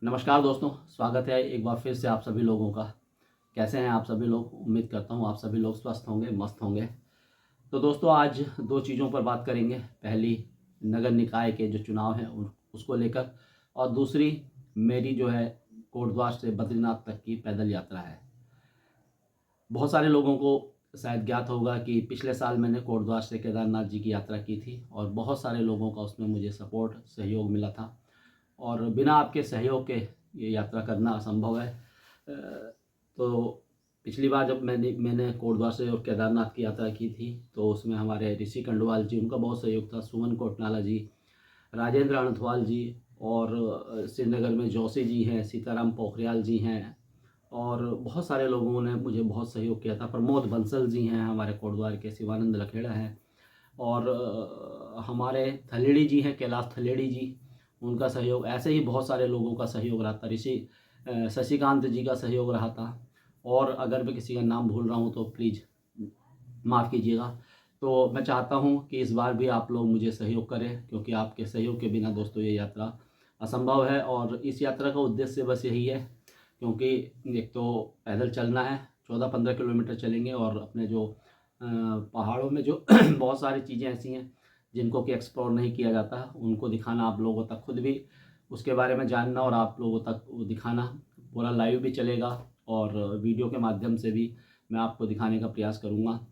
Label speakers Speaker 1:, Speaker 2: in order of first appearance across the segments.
Speaker 1: नमस्कार दोस्तों, स्वागत है एक बार फिर से आप सभी लोगों का। कैसे हैं आप सभी लोग? उम्मीद करता हूँ आप सभी लोग स्वस्थ होंगे, मस्त होंगे। तो दोस्तों आज दो चीज़ों पर बात करेंगे। पहली, नगर निकाय के जो चुनाव हैं उसको लेकर, और दूसरी मेरी जो है कोटद्वार से बद्रीनाथ तक की पैदल यात्रा है। बहुत सारे लोगों को शायद ज्ञात होगा कि पिछले साल मैंने कोटद्वार से केदारनाथ जी की यात्रा की थी और बहुत सारे लोगों का उसमें मुझे सपोर्ट सहयोग मिला था, और बिना आपके सहयोग के ये यात्रा करना असंभव है। तो पिछली बार जब मैंने कोटद्वार से और केदारनाथ की यात्रा की थी तो उसमें हमारे ऋषि खंडवाल जी, उनका बहुत सहयोग था, सुमन कोटनाला जी, राजेंद्र अणथवाल जी, और श्रीनगर में जोशी जी हैं, सीताराम पोखरियाल जी हैं, और बहुत सारे लोगों ने मुझे बहुत सहयोग किया था। प्रमोद बंसल जी हैं हमारे कोटद्वार के, शिवानंद लखेड़ा हैं, और हमारे थलेड़ी जी हैं, कैलाश थलेड़ी जी, उनका सहयोग। ऐसे ही बहुत सारे लोगों का सहयोग रहा था। शशिकांत जी का सहयोग रहा था। और अगर मैं किसी का नाम भूल रहा हूँ तो प्लीज़ माफ़ कीजिएगा। तो मैं चाहता हूँ कि इस बार भी आप लोग मुझे सहयोग करें, क्योंकि आपके सहयोग के बिना दोस्तों ये यात्रा असंभव है। और इस यात्रा का उद्देश्य बस यही है, क्योंकि एक तो पैदल चलना है, 14-15 किलोमीटर चलेंगे, और अपने जो पहाड़ों में जो बहुत सारी चीज़ें ऐसी हैं जिनको कि एक्सप्लोर नहीं किया जाता, उनको दिखाना आप लोगों तक, खुद भी उसके बारे में जानना और आप लोगों तक वो दिखाना। पूरा लाइव भी चलेगा और वीडियो के माध्यम से भी मैं आपको दिखाने का प्रयास करूँगा।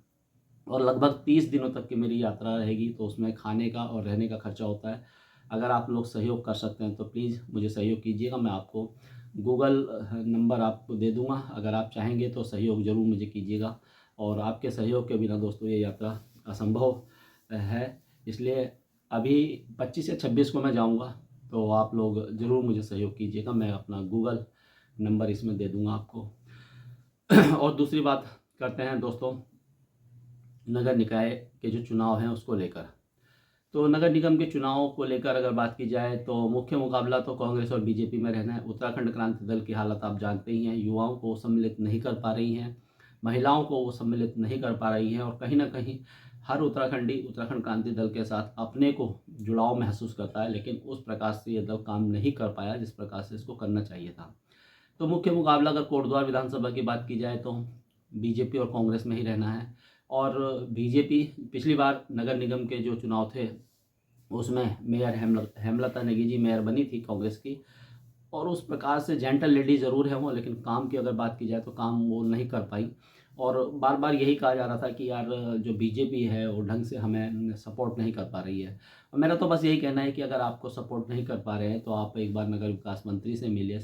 Speaker 1: और लगभग 30 दिनों तक की मेरी यात्रा रहेगी, तो उसमें खाने का और रहने का खर्चा होता है। अगर आप लोग सहयोग कर सकते हैं तो प्लीज़ मुझे सहयोग कीजिएगा। मैं आपको गूगल नंबर आपको दे दूँगा, अगर आप चाहेंगे तो सहयोग ज़रूर मुझे कीजिएगा। और आपके सहयोग के बिना दोस्तों ये यात्रा असंभव है। इसलिए अभी 25 या 26 को मैं जाऊँगा, तो आप लोग ज़रूर मुझे सहयोग कीजिएगा। मैं अपना गूगल नंबर इसमें दे दूँगा आपको। और दूसरी बात करते हैं दोस्तों, नगर निकाय के जो चुनाव हैं उसको लेकर। तो नगर निगम के चुनावों को लेकर अगर बात की जाए तो मुख्य मुकाबला तो कांग्रेस और बीजेपी में रहना है। उत्तराखंड क्रांति दल की हालत आप जानते ही हैं, युवाओं को सम्मिलित नहीं कर पा रही हैं, महिलाओं को वो सम्मिलित नहीं कर पा रही हैं, और कहीं ना कहीं हर उत्तराखंडी उत्तराखंड क्रांति दल के साथ अपने को जुड़ाव महसूस करता है, लेकिन उस प्रकार से ये दल काम नहीं कर पाया जिस प्रकार से इसको करना चाहिए था। तो मुख्य मुकाबला अगर कोटद्वार विधानसभा की बात की जाए तो बीजेपी और कांग्रेस में ही रहना है। और बीजेपी, पिछली बार नगर निगम के जो चुनाव थे उसमें मेयर हेमलता नेगी जी मेयर बनी थी कांग्रेस की, और उस प्रकार से जेंटल लेडी ज़रूर है वो, लेकिन काम की अगर बात की जाए तो काम वो नहीं कर पाई। और बार बार यही कहा जा रहा था कि यार जो बीजेपी है वो ढंग से हमें सपोर्ट नहीं कर पा रही है। और मेरा तो बस यही कहना है कि अगर आपको सपोर्ट नहीं कर पा रहे हैं तो आप एक बार नगर विकास मंत्री से मिलिए,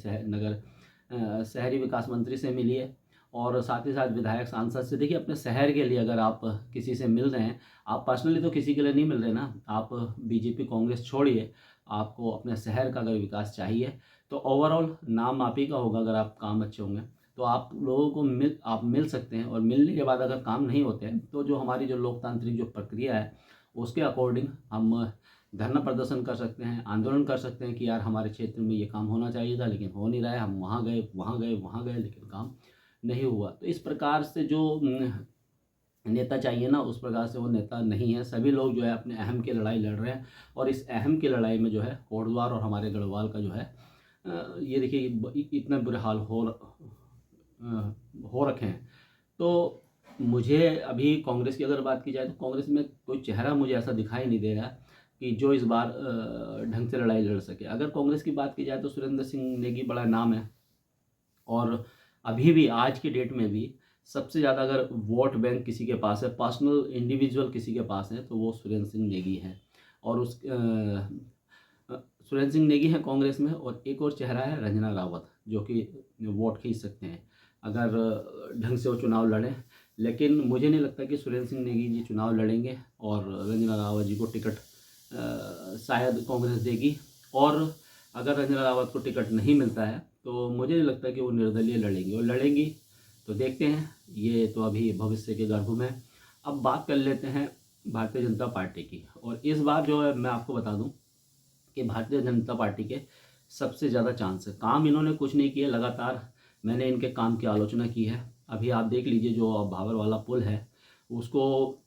Speaker 1: शहरी विकास मंत्री से मिलिए, और साथ ही साथ विधायक सांसद से। देखिए, अपने शहर के लिए अगर आप किसी से मिल रहे हैं, आप पर्सनली तो किसी के लिए नहीं मिल रहे ना, आप बीजेपी कांग्रेस छोड़िए, आपको अपने शहर का अगर विकास चाहिए तो ओवरऑल नाम आप ही का होगा। अगर आप काम अच्छे होंगे तो आप लोगों को आप मिल सकते हैं, और मिलने के बाद अगर काम नहीं होते हैं तो जो हमारी जो लोकतांत्रिक जो प्रक्रिया है उसके अकॉर्डिंग हम धरना प्रदर्शन कर सकते हैं, आंदोलन कर सकते हैं कि यार हमारे क्षेत्र में ये काम होना चाहिए था लेकिन हो नहीं रहा है, हम वहाँ गए वहाँ गए वहाँ गए लेकिन काम नहीं हुआ। तो इस प्रकार से जो नेता चाहिए ना, उस प्रकार से वो नेता नहीं है। सभी लोग जो है अपने अहम की लड़ाई लड़ रहे हैं, और इस अहम की लड़ाई में जो है कोटद्वार और हमारे गढ़वाल का जो है ये देखिए इतने बुरे हाल हो रखे हैं। तो मुझे अभी कांग्रेस की अगर बात की जाए तो कांग्रेस में कोई चेहरा मुझे ऐसा दिखाई नहीं दे रहा कि जो इस बार ढंग से लड़ाई लड़ सके। अगर कांग्रेस की बात की जाए तो सुरेंद्र सिंह नेगी बड़ा नाम है, और अभी भी आज की डेट में भी सबसे ज़्यादा अगर वोट बैंक किसी के पास है, पर्सनल इंडिविजुअल किसी के पास है, तो वो सुरेंद्र सिंह नेगी है। और सुरेंद्र सिंह नेगी है कांग्रेस में, और एक और चेहरा है रंजना रावत, जो कि वोट खींच सकते हैं अगर ढंग से वो चुनाव लड़ें। लेकिन मुझे नहीं लगता कि सुरेंद्र सिंह नेगी जी चुनाव लड़ेंगे, और रंजना रावत जी को टिकट शायद कांग्रेस देगी। और अगर रंजना रावत को टिकट नहीं मिलता है तो मुझे नहीं लगता कि वो निर्दलीय लड़ेंगी, और लड़ेंगी तो देखते हैं, ये तो अभी भविष्य के गर्भ में। अब बात कर लेते हैं भारतीय जनता पार्टी की। और इस बार जो है मैं आपको बता दूं कि भारतीय जनता पार्टी के सबसे ज़्यादा चांस है। काम इन्होंने कुछ नहीं किए, लगातार मैंने इनके काम की आलोचना की है। अभी आप देख लीजिए, जो भावर वाला पुल है उसको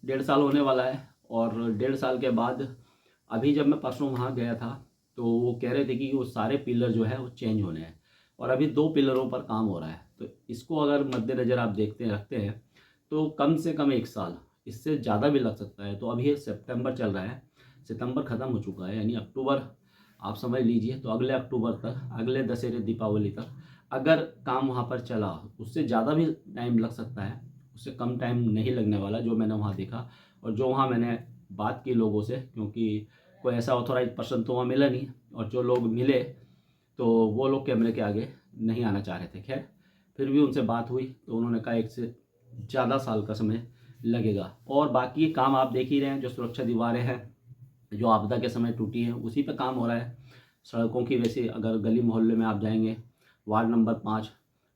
Speaker 1: 1.5 साल होने वाला है, और 1.5 साल के बाद अभी जब मैं परसों वहाँ गया था तो वो कह रहे थे कि वो सारे पिलर जो है वो चेंज होने हैं और अभी 2 पिलरों पर काम हो रहा है। तो इसको अगर मद्देनज़र आप रखते हैं तो कम से कम 1 साल, इससे ज़्यादा भी लग सकता है। तो अभी ये सितंबर चल रहा है, सितंबर ख़त्म हो चुका है, यानी अक्टूबर आप समझ लीजिए। तो अगले अक्टूबर तक, अगले दशहरे दीपावली तक अगर काम वहाँ पर चला, उससे ज़्यादा भी टाइम लग सकता है, उससे कम टाइम नहीं लगने वाला जो मैंने वहाँ देखा और जो वहाँ मैंने बात की लोगों से, क्योंकि कोई ऐसा ऑथोराइज पर्सन तो वहाँ मिला नहीं और जो लोग मिले तो वो लोग कैमरे के आगे नहीं आना चाह रहे थे। खैर फिर भी उनसे बात हुई तो उन्होंने कहा 1 से ज़्यादा साल का समय लगेगा। और बाकी काम आप देख ही रहे हैं, जो सुरक्षा दीवारें हैं जो आपदा के समय टूटी हैं उसी पे काम हो रहा है। सड़कों की वैसे अगर गली मोहल्ले में आप जाएंगे, वार्ड नंबर 5,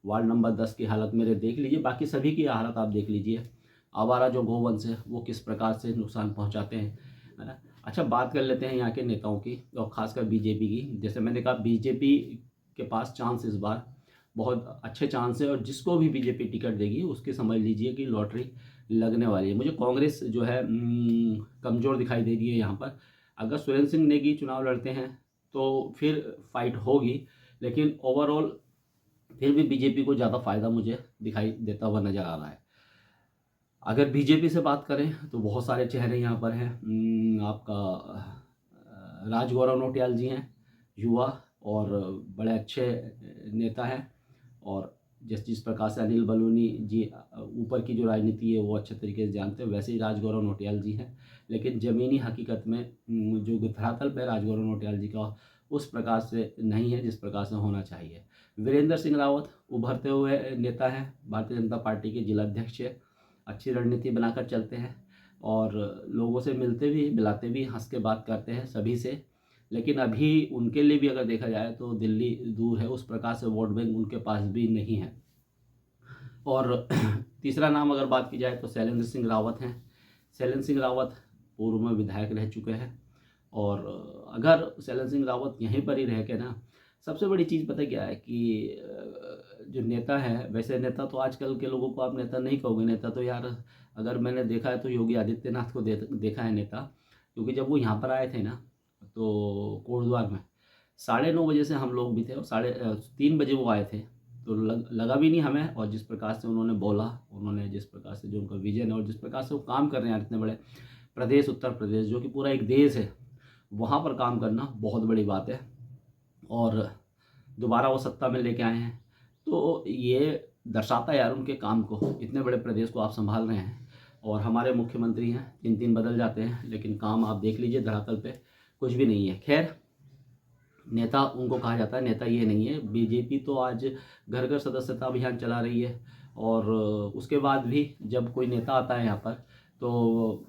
Speaker 1: वार्ड नंबर 10 की हालत मेरे देख लीजिए, बाकी सभी की हालत आप देख लीजिए। आवारा जो गोवंश है वो किस प्रकार से नुकसान पहुंचाते हैं, है ना। अच्छा, बात कर लेते हैं यहाँ के नेताओं की और ख़ासकर बीजेपी की। जैसे मैंने कहा, बीजेपी के पास चांस इस बार बहुत अच्छे चांस है और जिसको भी बीजेपी टिकट देगी उसकी समझ लीजिए कि लॉटरी लगने वाली है। मुझे कांग्रेस जो है कमज़ोर दिखाई दे रही है यहाँ पर। अगर सुरेंद्र सिंह नेगी चुनाव लड़ते हैं तो फिर फाइट होगी, लेकिन ओवरऑल फिर भी बीजेपी को ज़्यादा फायदा मुझे दिखाई देता हुआ नज़र आ रहा है। अगर बीजेपी से बात करें तो बहुत सारे चेहरे यहाँ पर हैं। आपका राजगौरव नौटियाल जी हैं, युवा और बड़े अच्छे नेता हैं। और जिस प्रकार से अनिल बलूनी जी ऊपर की जो राजनीति है वो अच्छे तरीके से जानते हैं, वैसे ही राजगौरव नौटियाल जी हैं। लेकिन ज़मीनी हकीकत में जो धरातल पर राजगौरव नौटियाल जी का उस प्रकार से नहीं है जिस प्रकार से होना चाहिए। वीरेंद्र सिंह रावत उभरते हुए नेता हैं, भारतीय जनता पार्टी के जिलाध्यक्ष है, अच्छी रणनीति बनाकर चलते हैं और लोगों से मिलते भी, मिलाते भी, हंस के बात करते हैं सभी से। लेकिन अभी उनके लिए भी अगर देखा जाए तो दिल्ली दूर है, उस प्रकार से वोट बैंक उनके पास भी नहीं है। और तीसरा नाम अगर बात की जाए तो शैलेंद्र सिंह रावत हैं। शैलेंद्र सिंह रावत पूर्व में विधायक रह चुके हैं और अगर शैलेंद्र सिंह रावत यहीं पर ही रह के ना, सबसे बड़ी चीज़ पता क्या है कि जो नेता है, वैसे नेता तो आजकल के लोगों को आप नेता नहीं कहोगे, नेता तो यार अगर मैंने देखा है तो योगी आदित्यनाथ को देखा है नेता। क्योंकि जब वो यहाँ पर आए थे ना तो कोटद्वार में 9:30 बजे से हम लोग भी थे और 3:30 बजे वो आए थे। तो लगा भी नहीं हमें, और जिस प्रकार से उन्होंने बोला, उन्होंने जिस प्रकार से जो उनका विजन है और जिस प्रकार से वो काम कर रहे हैं इतने बड़े प्रदेश, उत्तर प्रदेश जो कि पूरा एक देश है, वहाँ पर काम करना बहुत बड़ी बात है। और दोबारा वो सत्ता में लेके आए हैं तो ये दर्शाता है यार उनके काम को। इतने बड़े प्रदेश को आप संभाल रहे हैं और हमारे मुख्यमंत्री हैं 3-3 बदल जाते हैं, लेकिन काम आप देख लीजिए धरातल पे कुछ भी नहीं है। खैर, नेता उनको कहा जाता है, नेता ये नहीं है। बीजेपी तो आज घर घर सदस्यता अभियान चला रही है और उसके बाद भी जब कोई नेता आता है यहाँ पर तो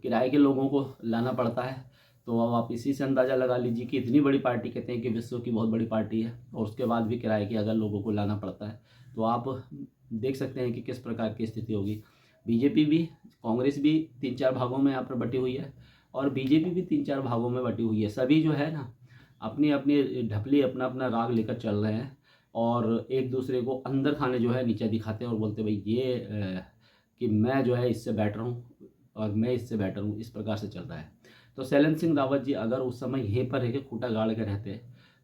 Speaker 1: किराए के लोगों को लाना पड़ता है। तो अब आप इसी से अंदाज़ा लगा लीजिए कि इतनी बड़ी पार्टी, कहते हैं कि विश्व की बहुत बड़ी पार्टी है, और उसके बाद भी किराए के अगर लोगों को लाना पड़ता है तो आप देख सकते हैं कि किस प्रकार की स्थिति होगी। बीजेपी भी, कांग्रेस भी 3-4 भागों में यहाँ पर बटी हुई है और बीजेपी भी 3-4 भागों में बटी हुई है। सभी जो है ना अपनी अपनी ढपली, अपना अपना राग लेकर चल रहे हैं और एक दूसरे को अंदर खाने जो है नीचे दिखाते हैं और बोलते भाई ये कि मैं जो है इससे बेटर हूँ और मैं इससे बेटर हूँ, इस प्रकार से चल रहा है। तो शैलेंद्र सिंह रावत जी अगर उस समय यहीं पर रह के खूंटा गाड़ के रहते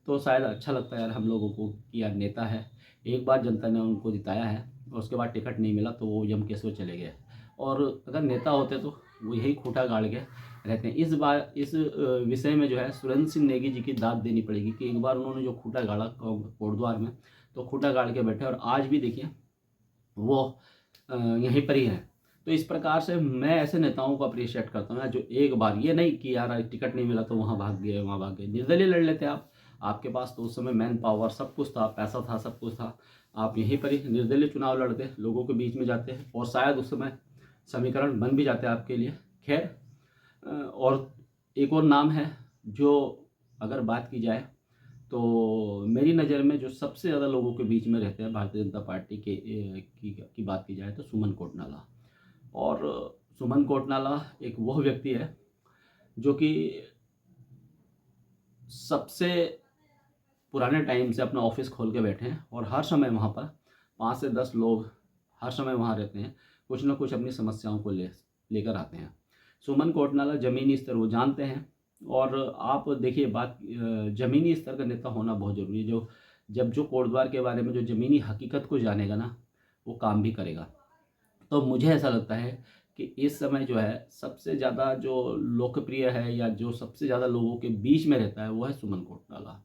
Speaker 1: तो शायद अच्छा लगता है यार हम लोगों को कि यार नेता है, एक बार जनता ने उनको जिताया है और उसके बाद टिकट नहीं मिला तो वो यम के सो चले गए। और अगर नेता होते तो वो यही खूंटा गाड़ के रहते हैं। इस बार इस विषय में जो है सुरेंद्र सिंह नेगी जी की दाद देनी पड़ेगी कि एक बार उन्होंने जो खूंटा गाड़ा कोटद्वार में, तो खूंटा गाड़ के बैठे और आज भी देखिए वो यहीं पर ही हैं। तो इस प्रकार से मैं ऐसे नेताओं को अप्रिशिएट करता हूँ जो एक बार, ये नहीं कि यार टिकट नहीं मिला तो वहाँ भाग गए वहाँ भाग गए, निर्दलीय लड़ लेते आप। आपके पास तो उस समय मैन पावर सब कुछ था, पैसा था, सब कुछ था, आप यहीं पर ही निर्दलीय चुनाव लड़ते, लोगों के बीच में जाते और शायद उस समय समीकरण बन भी जाते आपके लिए। खैर, और एक और नाम है जो अगर बात की जाए तो मेरी नज़र में जो सबसे ज़्यादा लोगों के बीच में रहते हैं भारतीय जनता पार्टी के की बात की जाए तो सुमन कोटनाला। और सुमन कोटनाला एक वह व्यक्ति है जो कि सबसे पुराने टाइम से अपना ऑफिस खोल के बैठे हैं और हर समय वहाँ पर 5 से 10 लोग हर समय वहाँ रहते हैं, कुछ ना कुछ अपनी समस्याओं को लेकर आते हैं। सुमन कोटनाला ज़मीनी स्तर वो जानते हैं और आप देखिए बात ज़मीनी स्तर का नेता होना बहुत ज़रूरी है। जो कोटद्वार के बारे में जो ज़मीनी हकीकत को जानेगा ना, वो काम भी करेगा। तो मुझे ऐसा लगता है कि इस समय जो है सबसे ज़्यादा जो लोकप्रिय है या जो सबसे ज़्यादा लोगों के बीच में रहता है, वो है सुमन कोटनाला।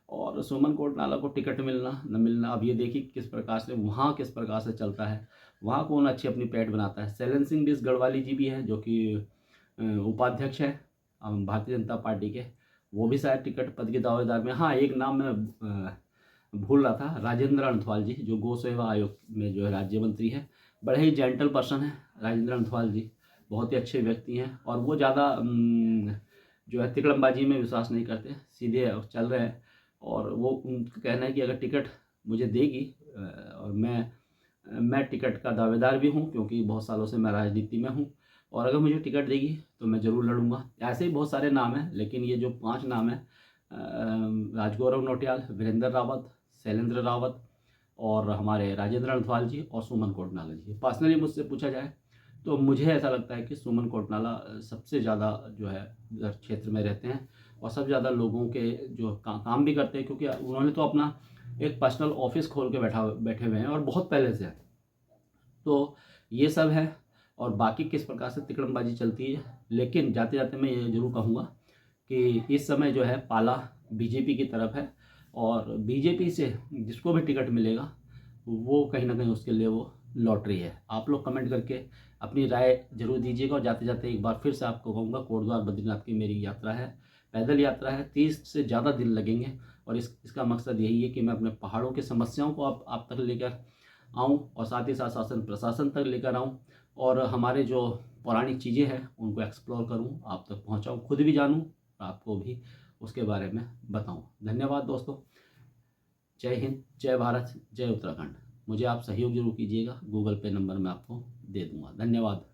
Speaker 1: और सुमन कोटनाला को टिकट मिलना न मिलना, अब ये देखिए किस प्रकार से चलता है। वहाँ कौन अच्छी अपनी पैठ बनाता है। शैलेंद्र सिंह बिस गढ़वाली जी भी हैं, जो कि उपाध्यक्ष हैं भारतीय जनता पार्टी के। वो भी शायद टिकट पद के दावेदार में। हाँ, एक नाम मैं भूल रहा था, राजेंद्र अणथवाल जी, जो गौ सेवा आयोग में जो है राज्य मंत्री हैं। बड़े ही जेंटल पर्सन हैं राजेंद्र अणथवाल जी, बहुत ही अच्छे व्यक्ति हैं। और वो ज़्यादा जो है तिकड़मबाजी में विश्वास नहीं करते, सीधे चल रहे हैं। और वो उनका कहना है कि अगर टिकट मुझे देगी और मैं टिकट का दावेदार भी हूँ, क्योंकि बहुत सालों से मैं राजनीति में हूँ, और अगर मुझे टिकट देगी तो मैं ज़रूर लड़ूंगा। ऐसे ही बहुत सारे नाम हैं, लेकिन ये जो 5 नाम हैं, राजगौरव नौटियाल, वीरेंद्र रावत, शैलेंद्र रावत और हमारे राजेंद्र अणथवाल जी और सुमन कोटनाला जी। पर्सनली मुझसे पूछा जाए तो मुझे ऐसा लगता है कि सुमन कोटनाला सबसे ज़्यादा जो है इधर क्षेत्र में रहते हैं, और सबसे ज़्यादा लोगों के जो काम भी करते हैं, क्योंकि उन्होंने तो अपना एक पर्सनल ऑफिस खोल के बैठे हुए हैं और बहुत पहले से है। तो ये सब है। और बाकी किस प्रकार से तिकड़मबाजी चलती है, लेकिन जाते जाते मैं ये ज़रूर कहूँगा कि इस समय जो है पाला बीजेपी की तरफ है, और बीजेपी से जिसको भी टिकट मिलेगा वो कहीं ना कहीं उसके लिए वो लॉटरी है। आप लोग कमेंट करके अपनी राय जरूर दीजिएगा। और जाते जाते एक बार फिर से आपको कहूँगा, कोटद्वार बद्रीनाथ की मेरी यात्रा है, पैदल यात्रा है, 30 से ज़्यादा दिन लगेंगे। और इसका मकसद यही है कि मैं अपने पहाड़ों की समस्याओं को आप तक लेकर आऊँ, और साथ ही साथ शासन प्रशासन तक लेकर आऊँ, और हमारे जो पौराणिक चीज़ें हैं उनको एक्सप्लोर करूँ, आप तक पहुँचाऊँ, खुद भी जानूँ, आपको भी उसके बारे में बताऊँ। धन्यवाद दोस्तों। जय हिंद, जय भारत, जय उत्तराखंड। मुझे आप सहयोग जरूर कीजिएगा, गूगल पे नंबर मैं आपको दे दूँगा। धन्यवाद।